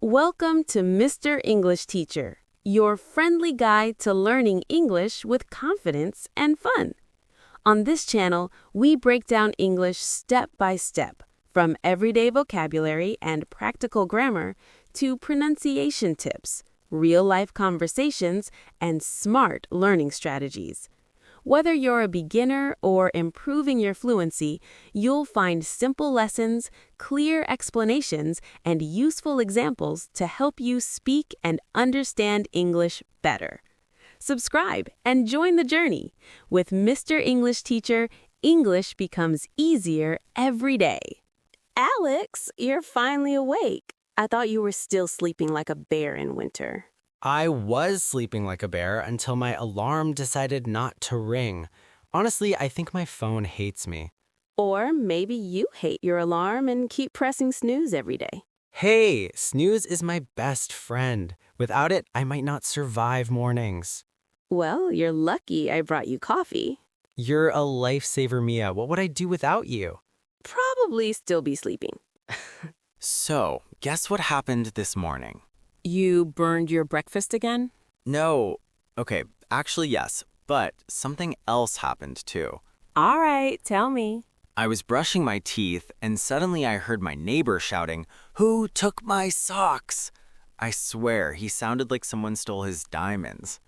Welcome to Mr. English Teacher, your friendly guide to learning English with confidence and fun. On this channel, we break down English step by step, from everyday vocabulary and practical grammar to pronunciation tips, real-life conversations, and smart learning strategies. Whether you're a beginner or improving your fluency, you'll find simple lessons, clear explanations, and useful examples to help you speak and understand English better. Subscribe and join the journey. With Mr. English Teacher, English becomes easier every day. Alex, you're finally awake. I thought you were still sleeping like a bear in winter. I was sleeping like a bear until my alarm decided not to ring. Honestly, I think my phone hates me. Or maybe you hate your alarm and keep pressing snooze every day. Hey, snooze is my best friend. Without it, I might not survive mornings. Well, you're lucky I brought you coffee. You're a lifesaver, Mia. What would I do without you? Probably still be sleeping. So, guess what happened this morning? You burned your breakfast again? No. Okay, actually yes, but something else happened too. All right, tell me. I was brushing my teeth and suddenly I heard my neighbor shouting, "Who took my socks?" I swear, he sounded like someone stole his diamonds.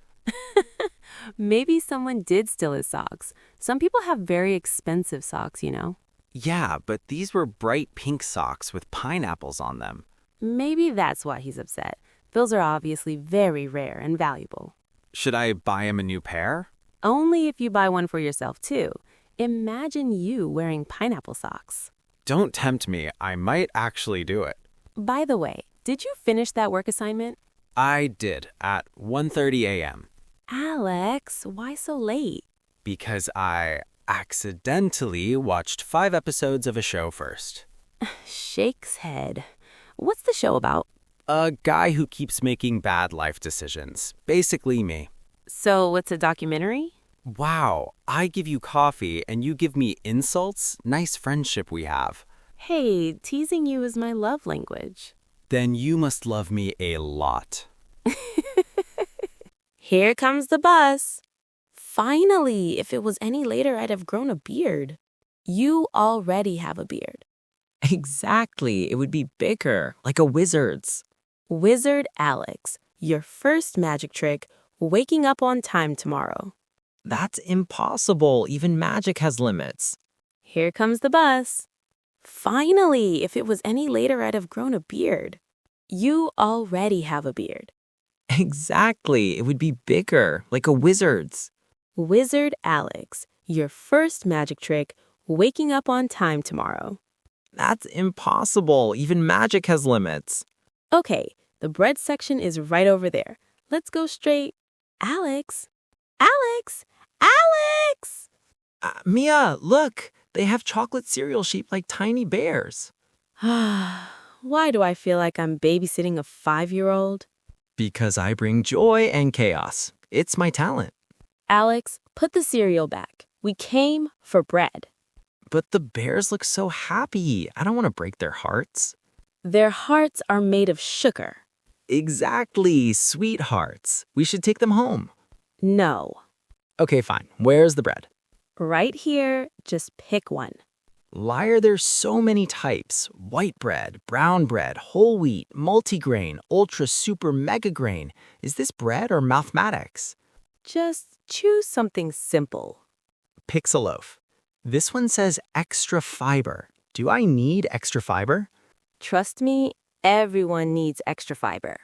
Maybe someone did steal his socks. Some people have very expensive socks, you know. Yeah, but these were bright pink socks with pineapples on them. Maybe that's why he's upset. Those are obviously very rare and valuable. Should I buy him a new pair? Only if you buy one for yourself, too. Imagine you wearing pineapple socks. Don't tempt me, I might actually do it. By the way, did you finish that work assignment? I did, at 1:30 a.m. Alex, why so late? Because I accidentally watched 5 episodes of a show first. Shakes head. What's the show about? A guy who keeps making bad life decisions. Basically me. So it's a documentary? Wow, I give you coffee and you give me insults? Nice friendship we have. Hey, teasing you is my love language. Then you must love me a lot. Here comes the bus. Finally, if it was any later, I'd have grown a beard. You already have a beard. Exactly. It would be bigger, like a wizard's. Wizard Alex, your first magic trick, waking up on time tomorrow. That's impossible. Even magic has limits. Here comes the bus. Finally, if it was any later, I'd have grown a beard. You already have a beard. Exactly. It would be bigger, like a wizard's. Wizard Alex, your first magic trick, waking up on time tomorrow. That's impossible. Even magic has limits. Okay, the bread section is right over there. Let's go straight. Alex! Alex! Alex! Mia, look. They have chocolate cereal shaped like tiny bears. Why do I feel like I'm babysitting a 5-year-old? Because I bring joy and chaos. It's my talent. Alex, put the cereal back. We came for bread. But the bears look so happy. I don't want to break their hearts. Their hearts are made of sugar. Exactly, sweethearts. We should take them home. No. Okay, fine. Where's the bread? Right here, just pick one. Liar, there's so many types. White bread, brown bread, whole wheat, multigrain, ultra super mega grain. Is this bread or mathematics? Just choose something simple. Pick's a loaf. This one says extra fiber. Do I need extra fiber? Trust me, everyone needs extra fiber.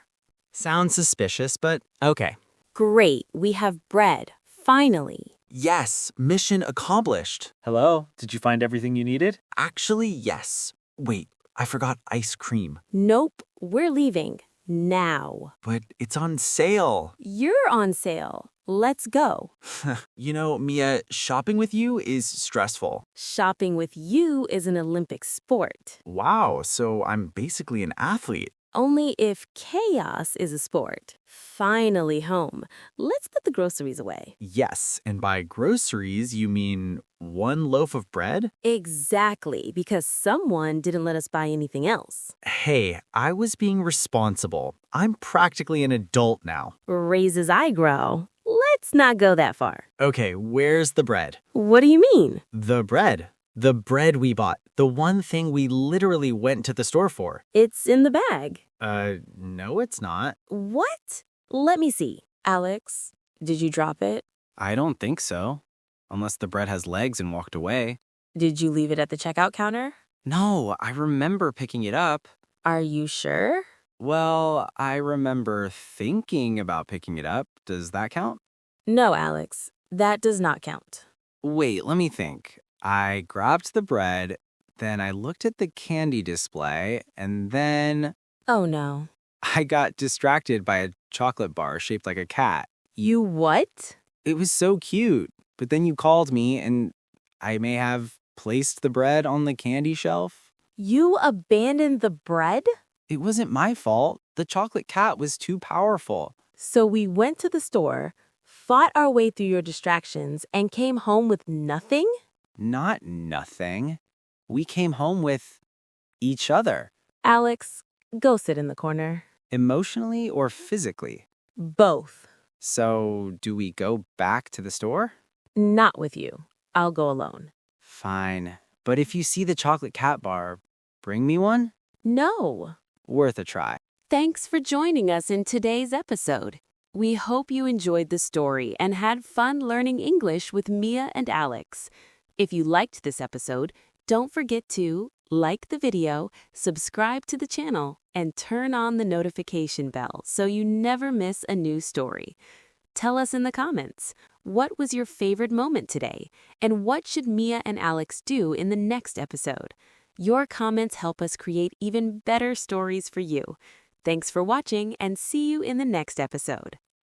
Sounds suspicious, but okay. Great, we have bread, finally. Yes, mission accomplished. Hello? Did you find everything you needed? Actually, yes. Wait, I forgot ice cream. Nope, we're leaving. Now. But it's on sale. You're on sale. Let's go. You know, Mia, shopping with you is stressful. Shopping with you is an Olympic sport. Wow, so I'm basically an athlete. Only if chaos is a sport. Finally home. Let's put the groceries away. Yes, and by groceries, you mean one loaf of bread? Exactly, because someone didn't let us buy anything else. Hey, I was being responsible. I'm practically an adult now. Raise as I grow. Let's not go that far. Okay, where's the bread? What do you mean? The bread. The bread we bought. The one thing we literally went to the store for. It's in the bag. No, it's not. What? Let me see. Alex, did you drop it? I don't think so. Unless the bread has legs and walked away. Did you leave it at the checkout counter? No, I remember picking it up. Are you sure? Well, I remember thinking about picking it up. Does that count? No, Alex. That does not count. Wait, let me think. I grabbed the bread, then I looked at the candy display, and then Oh no. I got distracted by a chocolate bar shaped like a cat. You what? It was so cute. But then you called me, and I may have placed the bread on the candy shelf. You abandoned the bread? It wasn't my fault. The chocolate cat was too powerful. So we went to the store, fought our way through your distractions, and came home with nothing? Not nothing. We came home with each other. Alex, go sit in the corner. Emotionally or physically? Both. So, do we go back to the store? Not with you. I'll go alone. Fine. But if you see the chocolate cat bar, bring me one? No. Worth a try. Thanks for joining us in today's episode. We hope you enjoyed the story and had fun learning English with Mia and Alex. If you liked this episode, don't forget to like the video, subscribe to the channel, and turn on the notification bell so you never miss a new story. Tell us in the comments, what was your favorite moment today? And what should Mia and Alex do in the next episode? Your comments help us create even better stories for you. Thanks for watching and see you in the next episode.